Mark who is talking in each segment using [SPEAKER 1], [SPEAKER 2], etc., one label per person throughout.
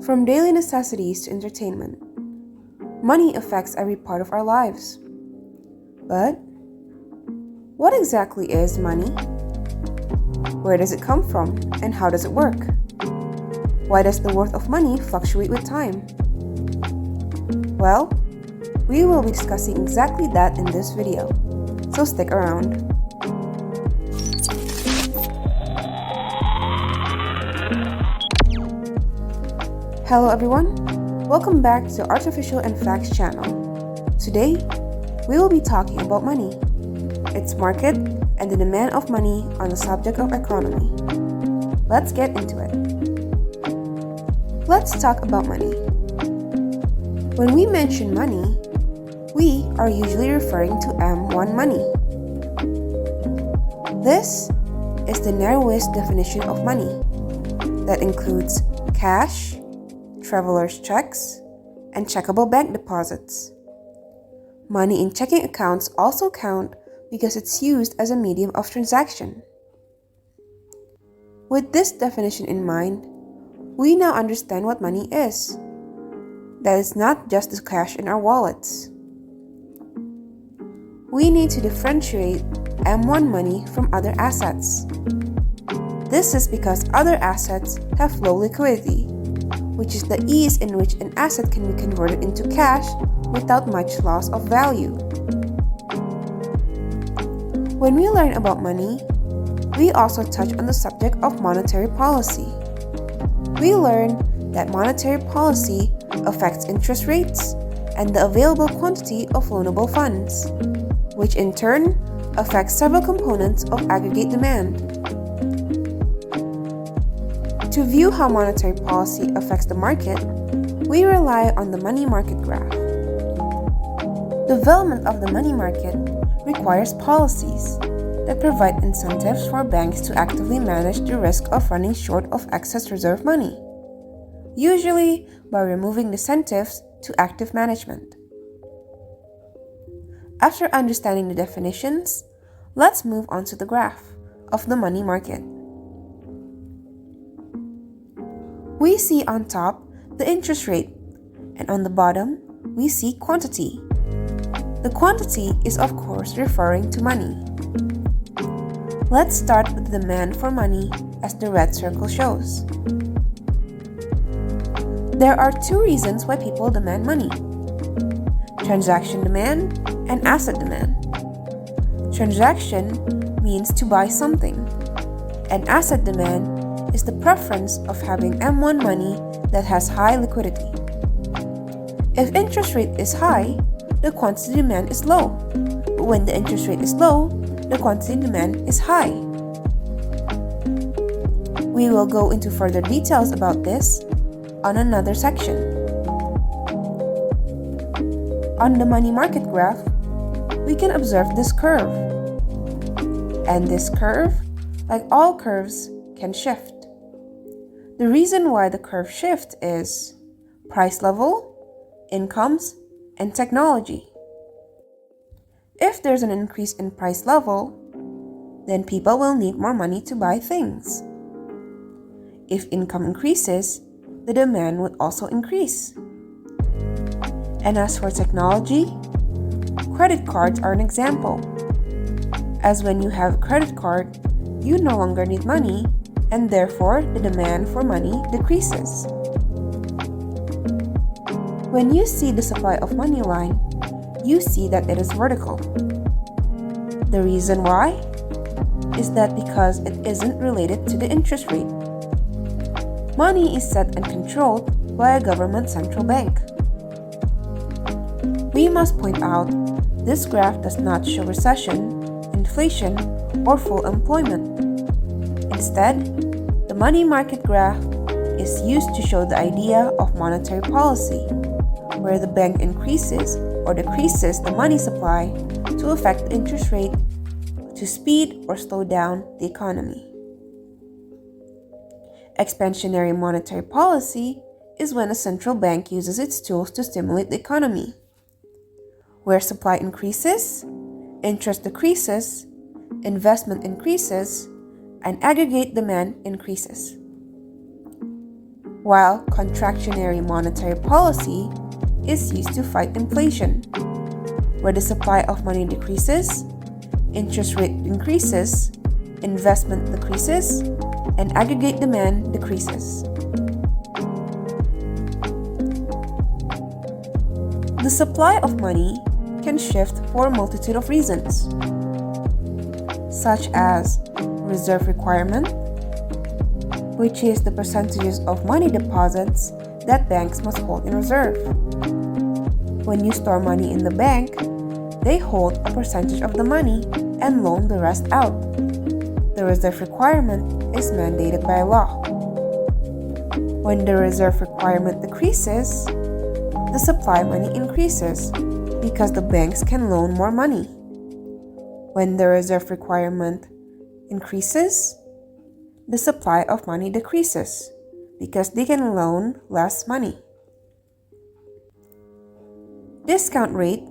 [SPEAKER 1] From daily necessities to entertainment, money affects every part of our lives. But what exactly is money? Where does it come from and how does it work? Why does the worth of money fluctuate with time? Well, we will be discussing exactly that in this video, so stick around. Hello everyone, welcome back to Artificial and Facts channel. Today, we will be talking about money, its market, and the demand of money on the subject of economy. Let's get into it. Let's talk about money. When we mention money, we are usually referring to M1 money. This is the narrowest definition of money that includes cash, traveler's checks, and checkable bank deposits. Money in checking accounts also count because it's used as a medium of transaction. With this definition in mind, we now understand what money is. That is not just the cash in our wallets. We need to differentiate M1 money from other assets. This is because other assets have low liquidity, which is the ease in which an asset can be converted into cash without much loss of value. When we learn about money, we also touch on the subject of monetary policy. We learn that monetary policy affects interest rates and the available quantity of loanable funds, which in turn affects several components of aggregate demand. To view how monetary policy affects the market, we rely on the money market graph. Development of the money market requires policies that provide incentives for banks to actively manage the risk of running short of excess reserve money, usually by removing incentives to active management. After understanding the definitions, let's move on to the graph of the money market. We see on top the interest rate, and on the bottom, we see quantity. The quantity is of course referring to money. Let's start with the demand for money as the red circle shows. There are two reasons why people demand money: transaction demand and asset demand. Transaction means to buy something, and asset demand is the preference of having M1 money that has high liquidity. If interest rate is high, the quantity demand is low, but when the interest rate is low, the quantity demand is high. We will go into further details about this on another section. On the money market graph, we can observe this curve. And this curve, like all curves, can shift. The reason why the curve shifts is price level, incomes, and technology. If there's an increase in price level, then people will need more money to buy things. If income increases, the demand would also increase. And as for technology, credit cards are an example. As when you have a credit card, you no longer need money, and therefore the demand for money decreases. When you see the supply of money line, you see that it is vertical. The reason why is that because it isn't related to the interest rate. Money is set and controlled by a government central bank. We must point out this graph does not show recession, inflation, or full employment. Instead, the money market graph is used to show the idea of monetary policy, where the bank increases or decreases the money supply to affect the interest rate to speed or slow down the economy. Expansionary monetary policy is when a central bank uses its tools to stimulate the economy. Where supply increases, interest decreases, investment increases, and aggregate demand increases. while contractionary monetary policy is used to fight inflation, where the supply of money decreases, interest rate increases, investment decreases, and aggregate demand decreases. The supply of money can shift for a multitude of reasons, such as reserve requirement, which is the percentages of money deposits that banks must hold in reserve. When you store money in the bank, they hold a percentage of the money and loan the rest out. The reserve requirement is mandated by law. When the reserve requirement decreases, the supply money increases because the banks can loan more money. When the reserve requirement increases, the supply of money decreases because they can loan less money. Discount rate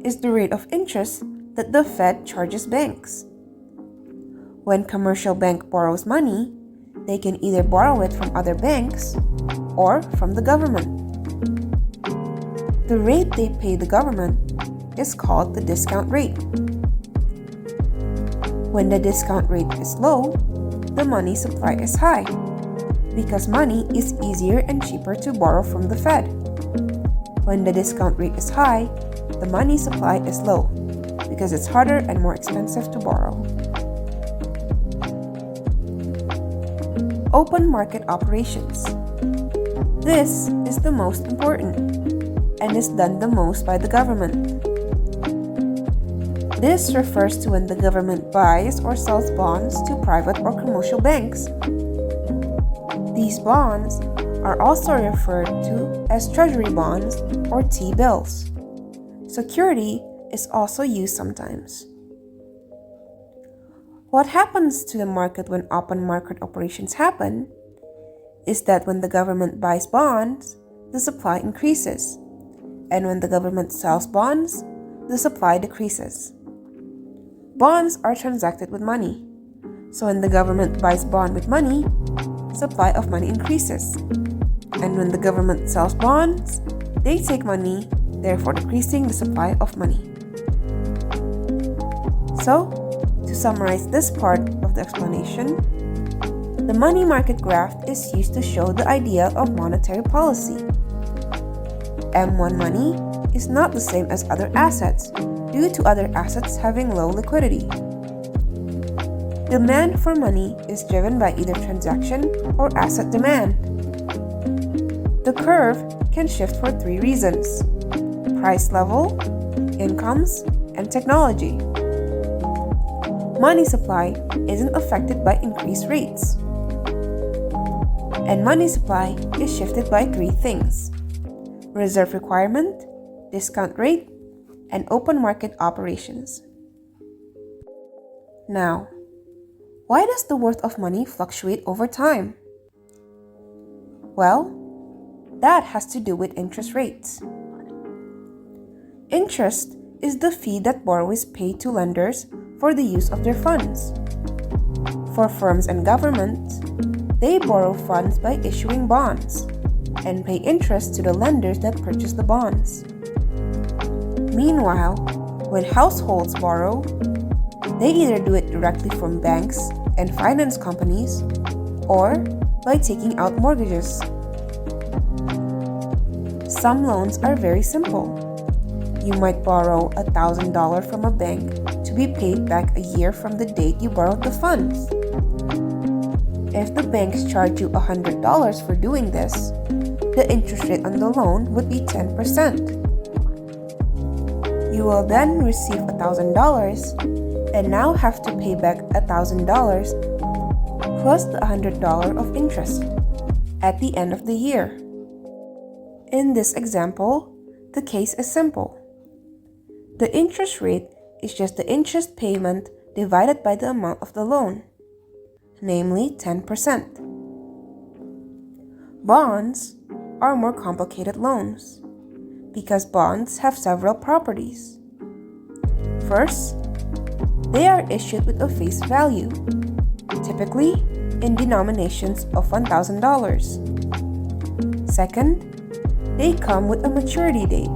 [SPEAKER 1] is the rate of interest that the Fed charges banks. When commercial bank borrows money, they can either borrow it from other banks or from the government. The rate they pay the government is called the discount rate. When the discount rate is low, the money supply is high because money is easier and cheaper to borrow from the Fed. When the discount rate is high, the money supply is low because it's harder and more expensive to borrow. Open market operations. This is the most important and is done the most by the government. This refers to when the government buys or sells bonds to private or commercial banks. These bonds are also referred to as treasury bonds or T-bills. Security is also used sometimes. What happens to the market when open market operations happen is that when the government buys bonds, the supply increases, and when the government sells bonds, the supply decreases. Bonds are transacted with money, so when the government buys bond with money, supply of money increases, and when the government sells bonds, they take money, therefore decreasing the supply of money. So, to summarize this part of the explanation, the money market graph is used to show the idea of monetary policy. M1 money is not the same as other assets due to other assets having low liquidity. Demand for money is driven by either transaction or asset demand. The curve can shift for three reasons: price level, incomes, and technology. Money supply isn't affected by increased rates. And money supply is shifted by three things: reserve requirement, discount rate, and open market operations. Now, why does the worth of money fluctuate over time? Well, that has to do with interest rates. Interest is the fee that borrowers pay to lenders for the use of their funds. For firms and governments, they borrow funds by issuing bonds and pay interest to the lenders that purchase the bonds. Meanwhile, when households borrow, they either do it directly from banks and finance companies or by taking out mortgages. Some loans are very simple. You might borrow $1,000 from a bank to be paid back a year from the date you borrowed the funds. If the banks charge you $100 for doing this, the interest rate on the loan would be 10%. You will then receive $1,000 and now have to pay back $1,000 plus the $100 of interest at the end of the year. In this example, the case is simple. The interest rate is just the interest payment divided by the amount of the loan, namely 10%. Bonds are more complicated loans because bonds have several properties. First, they are issued with a face value, typically in denominations of $1,000. Second, they come with a maturity date,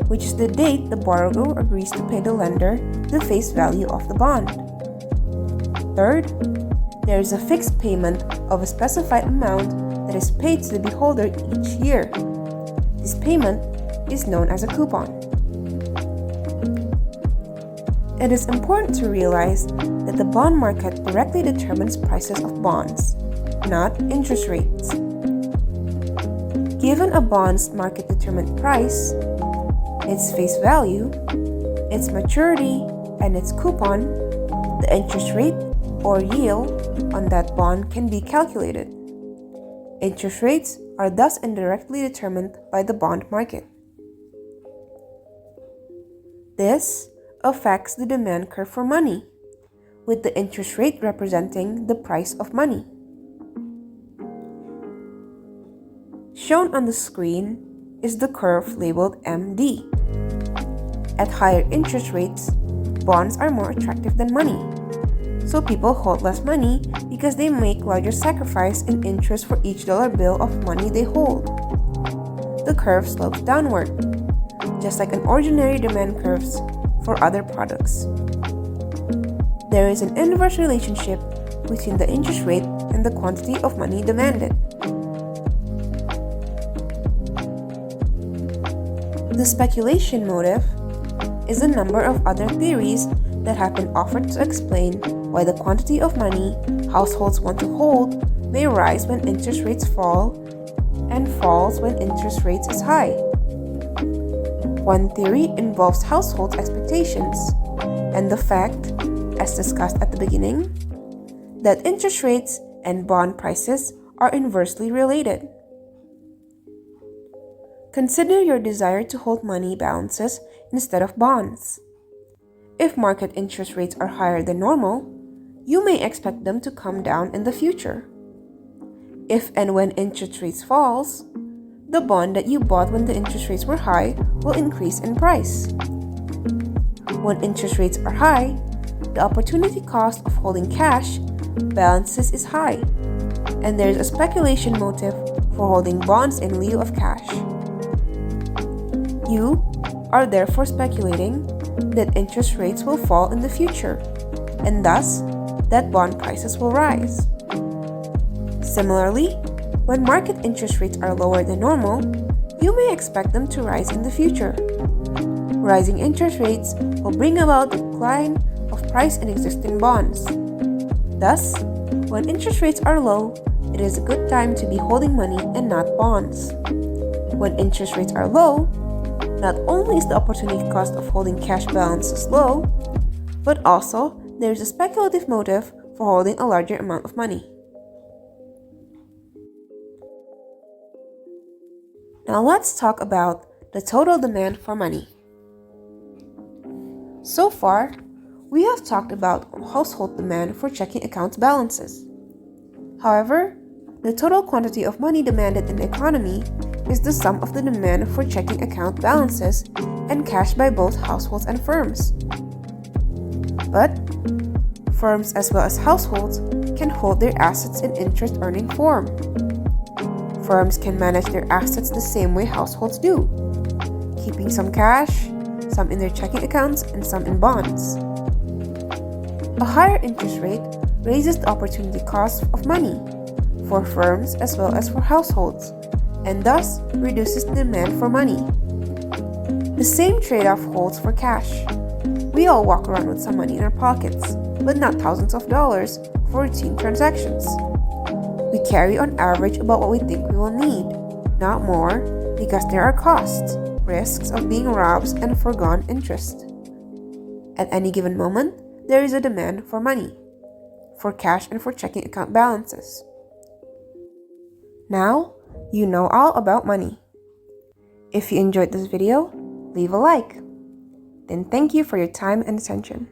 [SPEAKER 1] which is the date the borrower agrees to pay the lender the face value of the bond. Third, there is a fixed payment of a specified amount that is paid to the beholder each year. This payment is known as a coupon. It is important to realize that the bond market directly determines prices of bonds, not interest rates. Given a bond's market-determined price, its face value, its maturity, and its coupon, the interest rate or yield on that bond can be calculated. Interest rates are thus indirectly determined by the bond market. This affects the demand curve for money, with the interest rate representing the price of money. Shown on the screen is the curve labeled MD. At higher interest rates, bonds are more attractive than money, so people hold less money because they make larger sacrifice in interest for each dollar bill of money they hold. The curve slopes downward, just like an ordinary demand curves for other products. There is an inverse relationship between the interest rate and the quantity of money demanded. The speculation motive is a number of other theories that have been offered to explain why the quantity of money households want to hold may rise when interest rates fall and falls when interest rates is high. One theory involves households' expectations and the fact, as discussed at the beginning, that interest rates and bond prices are inversely related. Consider your desire to hold money balances instead of bonds. If market interest rates are higher than normal, you may expect them to come down in the future. If and when interest rates falls, the bond that you bought when the interest rates were high will increase in price. When interest rates are high, the opportunity cost of holding cash balances is high, and there is a speculation motive for holding bonds in lieu of cash. You are therefore speculating that interest rates will fall in the future, and thus that bond prices will rise. Similarly, when market interest rates are lower than normal, you may expect them to rise in the future. Rising interest rates will bring about the decline of price in existing bonds. Thus, when interest rates are low, it is a good time to be holding money and not bonds. When interest rates are low, not only is the opportunity cost of holding cash balances low, but also there is a speculative motive for holding a larger amount of money. Now let's talk about the total demand for money. So far, we have talked about household demand for checking account balances. However, the total quantity of money demanded in the economy is the sum of the demand for checking account balances and cash by both households and firms. But firms as well as households can hold their assets in interest-earning form. Firms can manage their assets the same way households do, keeping some cash, some in their checking accounts, and some in bonds. A higher interest rate raises the opportunity cost of money for firms as well as for households, and thus reduces the demand for money. The same trade-off holds for cash. We all walk around with some money in our pockets, but not thousands of dollars for routine transactions. We carry on average about what we think we will need, not more, because there are costs, risks of being robbed, and foregone interest. At any given moment, there is a demand for money, for cash and for checking account balances. Now, you know all about money. If you enjoyed this video, leave a like. Then thank you for your time and attention.